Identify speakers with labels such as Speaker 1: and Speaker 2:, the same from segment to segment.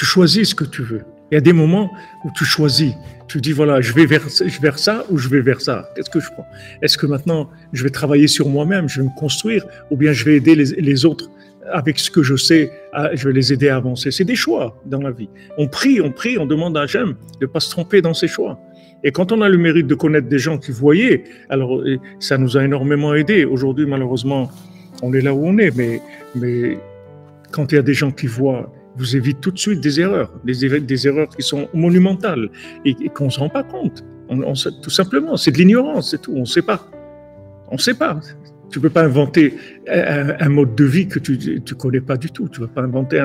Speaker 1: Tu choisis ce que tu veux. Il y a des moments où tu choisis. Tu dis, voilà, je vais vers ça ou je vais vers ça. Qu'est-ce que je prends? Est-ce que maintenant, je vais travailler sur moi-même, je vais me construire, ou bien je vais aider les autres avec ce que je sais, je vais les aider à avancer. C'est des choix dans la vie. On prie, on demande à Hachem de ne pas se tromper dans ses choix. Et quand on a le mérite de connaître des gens qui voyaient, alors ça nous a énormément aidé. Aujourd'hui, malheureusement, on est là où on est, mais quand il y a des gens qui voient, vous évitez tout de suite des erreurs qui sont monumentales et qu'on ne se rend pas compte. Tout simplement, c'est de l'ignorance, c'est tout. On ne sait pas. On ne sait pas. Tu ne peux pas inventer un mode de vie que tu ne connais pas du tout. Tu ne vas pas inventer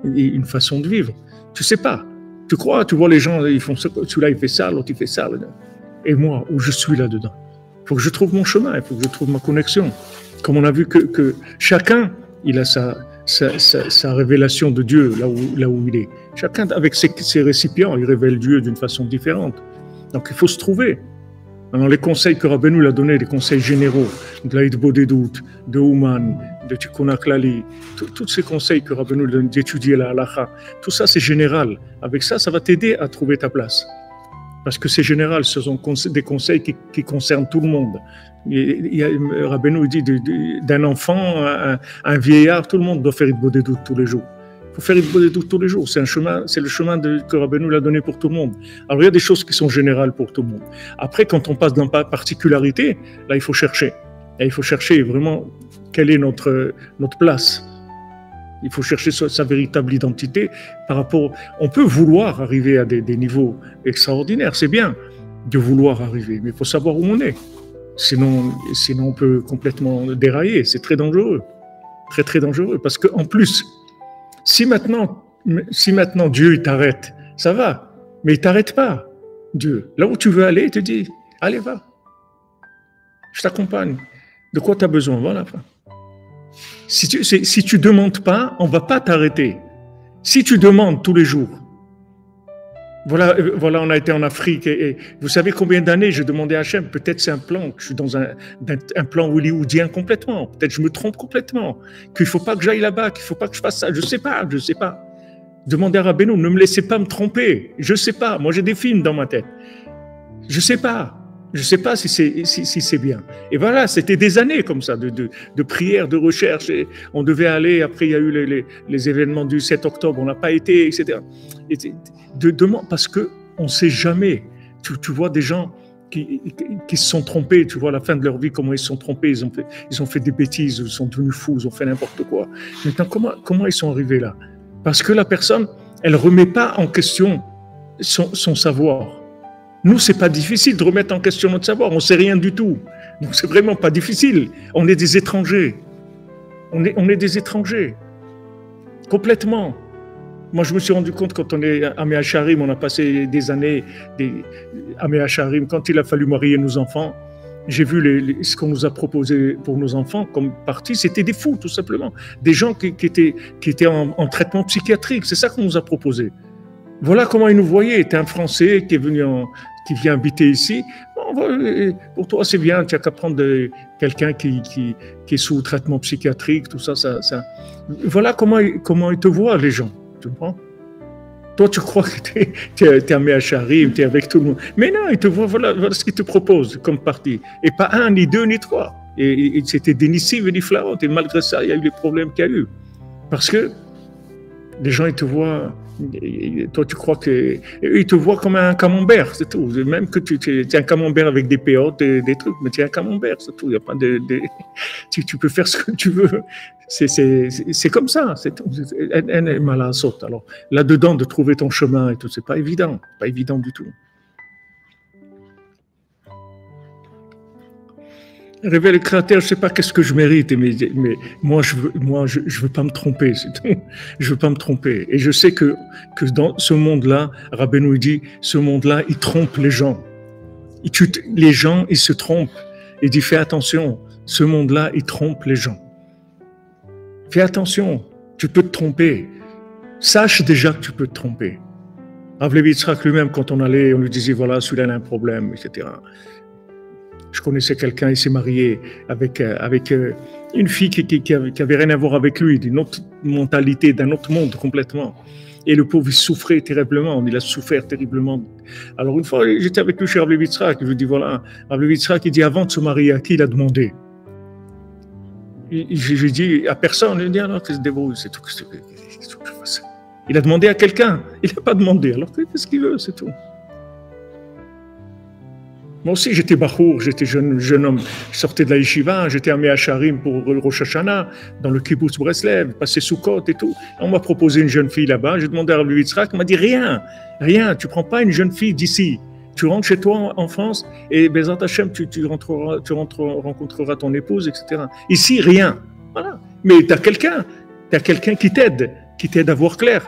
Speaker 1: une façon de vivre. Tu ne sais pas. Tu crois, tu vois les gens, ils font ça, celui-là il fait ça, l'autre il fait ça. Et moi, où je suis là-dedans? Il faut que je trouve mon chemin, il faut que je trouve ma connexion. Comme on a vu que chacun, il a sa révélation de Dieu là où il est. Chacun, avec ses récipients, il révèle Dieu d'une façon différente. Donc il faut se trouver. Dans les conseils que Rabbeinu l'a donné, les conseils généraux, de l'Aïd Bodedout, de Ouman, de Tikkun HaKlali, tous ces conseils que Rabbeinu donne d'étudier la halakha, tout ça c'est général. Avec ça, ça va t'aider à trouver ta place. Parce que c'est général, ce sont des conseils qui concernent tout le monde. Rabbeinu dit d'un enfant à un vieillard, tout le monde doit faire Aïd Bodedout tous les jours. Il faut faire Aïd Bodedout tous les jours. C'est le chemin que Rabbeinu l'a donné pour tout le monde. Alors il y a des choses qui sont générales pour tout le monde. Après, quand on passe dans la particularité, là il faut chercher. Et il faut chercher vraiment quelle est notre place. Il faut chercher sa véritable identité par rapport. On peut vouloir arriver à des niveaux extraordinaires, c'est bien de vouloir arriver, mais il faut savoir où on est. Sinon on peut complètement dérailler. C'est très dangereux, très très dangereux. Parce que en plus, si maintenant Dieu il t'arrête, ça va, mais il t'arrête pas. Dieu, là où tu veux aller, il te dit, allez va, je t'accompagne. De quoi tu as besoin? Voilà. Si tu demandes pas, on va pas t'arrêter. Si tu demandes tous les jours, voilà, on a été en Afrique et vous savez combien d'années je demandais à Hachem, peut-être c'est un plan, que je suis dans un plan hollywoodien complètement, peut-être je me trompe complètement, qu'il faut pas que j'aille là-bas, qu'il faut pas que je fasse ça, je sais pas. Demandez à Rabbeinu, ne me laissez pas me tromper, je sais pas, moi j'ai des films dans ma tête, je sais pas si c'est bien. Et voilà, c'était des années comme ça, de prière, de recherche. Et on devait aller, après il y a eu les événements du 7 octobre, on n'a pas été, etc. Et parce qu'on ne sait jamais. Tu vois des gens qui se sont trompés, tu vois à la fin de leur vie, comment ils se sont trompés, ils ont fait des bêtises, ils sont devenus fous, ils ont fait n'importe quoi. Maintenant, comment ils sont arrivés là? Parce que la personne, elle ne remet pas en question son savoir. Nous, c'est pas difficile de remettre en question notre savoir. On sait rien du tout. Donc, c'est vraiment pas difficile. On est des étrangers. On est des étrangers. Complètement. Moi, je me suis rendu compte quand on est à Mea Shearim, on a passé des années à Mea Shearim. Quand il a fallu marier nos enfants, j'ai vu ce qu'on nous a proposé pour nos enfants comme partie. C'était des fous, tout simplement. Des gens qui étaient en traitement psychiatrique. C'est ça qu'on nous a proposé. Voilà comment ils nous voyaient. Tu es un Français qui vient habiter ici. Bon, pour toi, c'est bien. Tu n'as qu'à prendre quelqu'un qui est sous traitement psychiatrique, tout ça. Voilà comment ils te voient, les gens. Tu comprends? Toi, tu crois que tu es à Mea Shearim, tu es avec tout le monde. Mais non, ils te voient, voilà ce qu'ils te proposent comme parti. Et pas un, ni deux, ni trois. Et c'était des Nissim et des Flaot. Et malgré ça, il y a eu les problèmes qu'il y a eu. Parce que les gens, ils te voient, et toi, tu crois que. Ils te voient comme un camembert, c'est tout. Même que tu es un camembert avec des péotes, des trucs, mais tu es un camembert, c'est tout. Il n'y a pas tu peux faire ce que tu veux. C'est comme ça, c'est tout. Elle est mal à saute. Alors, là-dedans, de trouver ton chemin et tout, c'est pas évident du tout. Révéler le Créateur, je ne sais pas qu'est-ce que je mérite, mais moi, je veux pas me tromper, c'est tout. Je veux pas me tromper. Et je sais que dans ce monde-là, Rabbeinu dit, ce monde-là, il trompe les gens. Les gens, ils se trompent. Il dit, fais attention, ce monde-là, il trompe les gens. Fais attention, tu peux te tromper. Sache déjà que tu peux te tromper. Rav Levi Yitzhak lui-même, quand on lui disait, voilà, celui-là a un problème, etc. Je connaissais quelqu'un, il s'est marié avec une fille qui avait rien à voir avec lui, d'une autre mentalité, d'un autre monde complètement. Et le pauvre, il souffrait terriblement, il a souffert terriblement. Alors une fois, j'étais avec lui chez Rav Levi Yitzhak, je lui dis voilà, Rav Levi Yitzhak, il dit avant de se marier, à qui il a demandé? J'ai dit à personne, il dit alors qu'il se débrouille, c'est tout. Qu'est-ce que je fasse? Il a demandé à quelqu'un, il n'a pas demandé, alors qu'est-ce qu'il veut, c'est tout. Moi aussi, j'étais bachour, j'étais jeune homme. Je sortais de la yeshiva, j'étais à Mea Sharim pour le Rosh Hashanah, dans le kibbutz Breslev, passé Sukkot et tout. On m'a proposé une jeune fille là-bas. J'ai demandé à Rav Levi Yitzhak, il m'a dit rien. Tu prends pas une jeune fille d'ici. Tu rentres chez toi en France et Bezat Hashem, tu rencontreras ton épouse, etc. Ici, rien. Voilà. Mais tu as quelqu'un qui t'aide à voir clair.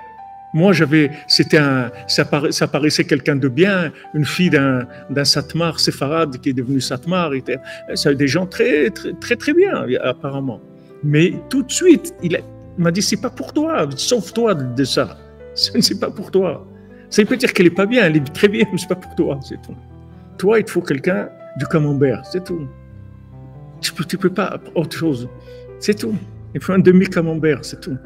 Speaker 1: Moi, ça paraissait quelqu'un de bien, une fille d'un Satmar séfarade qui est devenu Satmar. Ça des gens très, très, très, très bien, apparemment. Mais tout de suite, il m'a dit, c'est pas pour toi, sauve-toi de ça. C'est pas pour toi. Ça veut pas dire qu'elle est pas bien, elle est très bien, mais c'est pas pour toi, c'est tout. Toi, il te faut quelqu'un du camembert, c'est tout. Tu peux pas autre chose, c'est tout. Il faut un demi-camembert, c'est tout.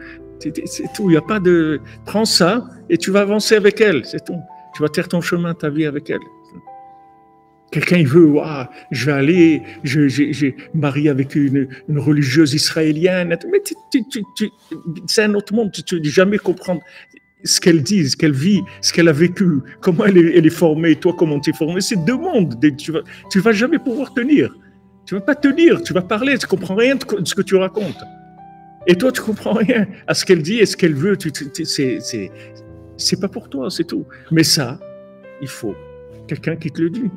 Speaker 1: C'est tout, il n'y a pas de... Prends ça et tu vas avancer avec elle, c'est tout. Tu vas faire ton chemin, ta vie avec elle. Quelqu'un, il veut, je vais aller, j'ai marié avec une religieuse israélienne. Mais c'est un autre monde, tu ne vas jamais comprendre ce qu'elle dit, ce qu'elle vit, ce qu'elle a vécu, comment elle est formée, toi, comment tu es formé. C'est deux mondes, tu vas jamais pouvoir tenir. Tu ne vas pas tenir, tu vas parler, tu ne comprends rien de ce que tu racontes. Et toi, tu comprends rien à ce qu'elle dit et ce qu'elle veut. C'est pas pour toi, c'est tout. Mais ça, il faut quelqu'un qui te le dit.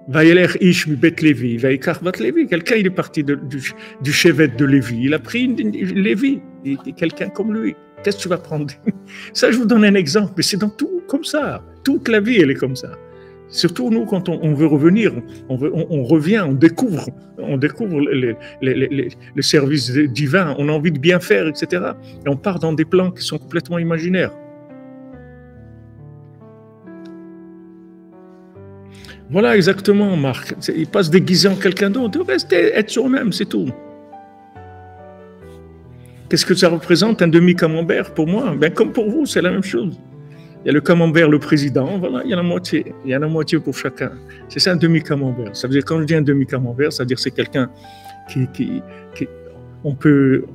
Speaker 1: Vayeler ish mi bet Lévi, vayikar bat Lévi. Quelqu'un, il est parti du chevet de Lévi. Il a pris Lévi. Il est quelqu'un comme lui. Qu'est-ce que tu vas prendre? Ça, je vous donne un exemple, mais c'est dans tout comme ça. Toute la vie, elle est comme ça. Surtout nous, quand on veut revenir, on revient, on découvre le service divin, on a envie de bien faire, etc. Et on part dans des plans qui sont complètement imaginaires. Voilà exactement, Marc. Il passe déguisé en quelqu'un d'autre. Restez, être soi-même, c'est tout. Qu'est-ce que ça représente, un demi-camembert pour moi? Ben, comme pour vous, c'est la même chose. Il y a le camembert, le président, voilà, il y a la moitié. Il y en a la moitié pour chacun. C'est ça un demi-camembert. Ça veut dire, quand je dis un demi-camembert, ça veut dire que c'est quelqu'un qui on peut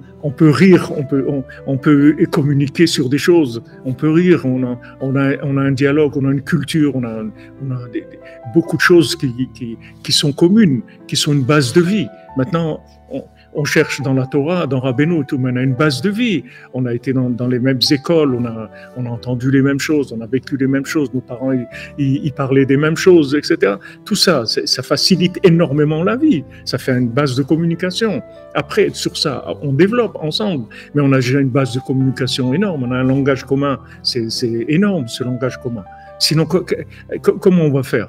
Speaker 1: rire, on peut communiquer sur des choses, on peut rire, on a un dialogue, on a une culture, on a beaucoup de choses qui sont communes, qui sont une base de vie. Maintenant, on cherche dans la Torah, dans Rabbeinu, tout, mais on a une base de vie. On a été dans les mêmes écoles, on a entendu les mêmes choses, on a vécu les mêmes choses, nos parents ils parlaient des mêmes choses, etc. Tout ça, ça facilite énormément la vie. Ça fait une base de communication. Après, sur ça, on développe ensemble, mais on a déjà une base de communication énorme. On a un langage commun, c'est énorme ce langage commun. Sinon, comment on va faire?